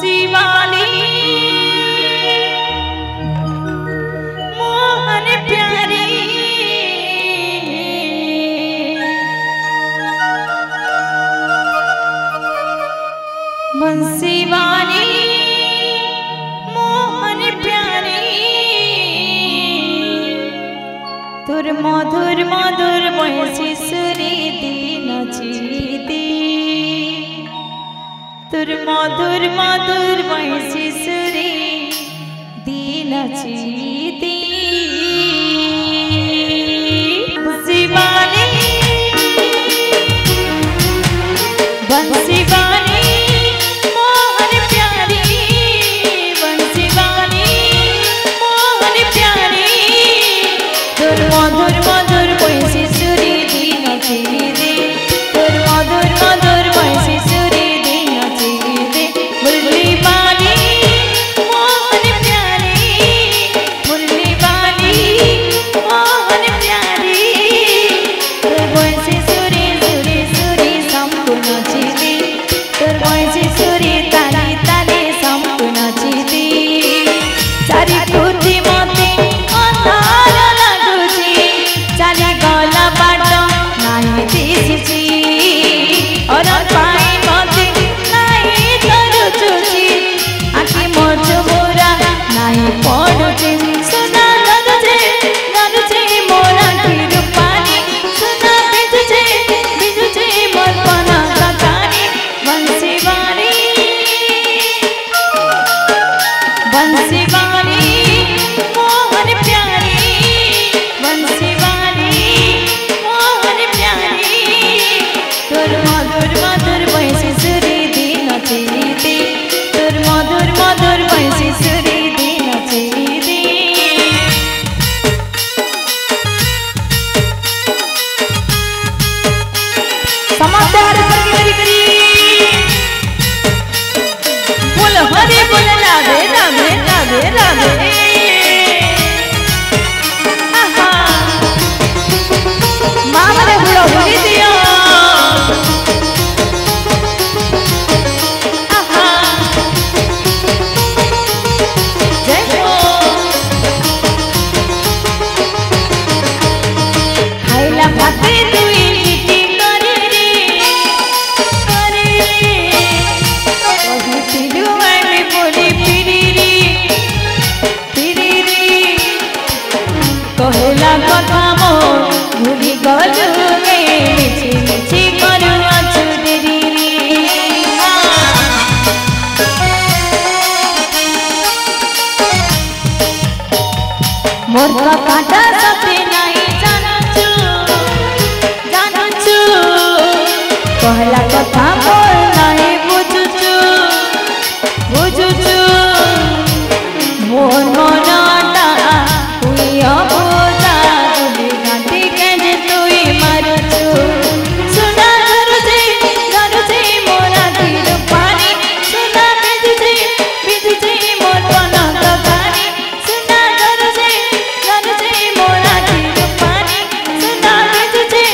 बंसी वाली मोहन प्यारी बंसी वाली मोहन प्यारी तुर मधुर मधुर बंसी सुरी दीन चीती तुर मधुर मधुर बंसी सुरी दीन चीती बंसी वाली बंसी वाली मोहन प्यारी बंसी वाली मोहन प्यारी तुर मधुर मधुर बंसी सुरी दीन चीती तुर मधुर मधुर बंसी सुरी दीन चीती मुरली वाली मोहन प्यारी मुरली वाली मोहन प्यारी तुर बंसी सुरी सुरी सुरी संपूर्ण चीती तुर बंसी सुरी ताली ताली संपूर्ण चीती चारि कोटी मते अंधार लागुची चाली गला बाट नाही दिसुची और पाई मते नाही धरुची आखि मोर मोरा नाही पडुची सुना गरुचे गरुचे मोर आखिर पानी सुना बिजुचे बिजुचे मोर पना कानी बंसी वाली बंसी वाली मोहन प्यारी बंसी वाली मोहन प्यारी तुर मधुर मधुर बंसी सुरी दीन चीती तुर मधुर मधुर बंसी सुरी दीन चीती समस्त हर करी करी बोल हरे बोल राधे राधे राधे राधे आहा मामले हुड़ा हुड़ी दिया आहा जय हो खाइला भाते दुई लिट्टी करे रे कहतिलु आमे बोली फिरी रे कहला कथा मो भूली गलु गे मिछि मिछि करू अछु देरी मोर काटा सते नाही जानछु जानछु कहला कथा मोर नाही बुझुछु बुझुछु मोर मनटा तुई अबोजा तुई गांधी के तुई मारुछु सुना गरुजे मोर आखिर पानी सुना बिजुचे बिजुचे मोर पना कानी सुना गरुजे मोर आखिर पानी सुना बिजुचे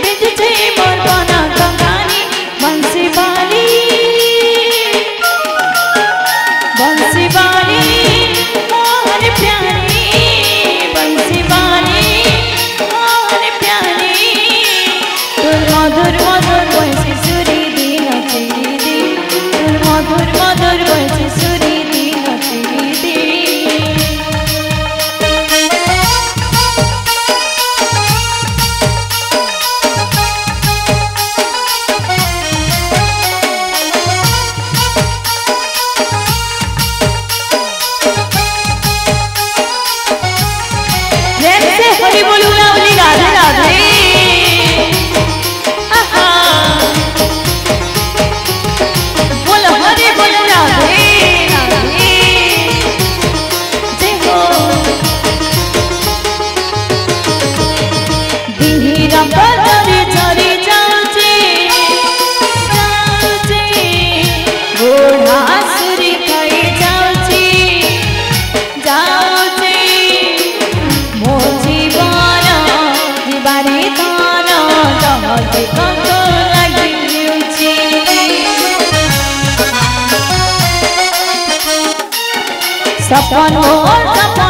बिजुचे मोर पना कानी बंसी वाली सपन मोर सपन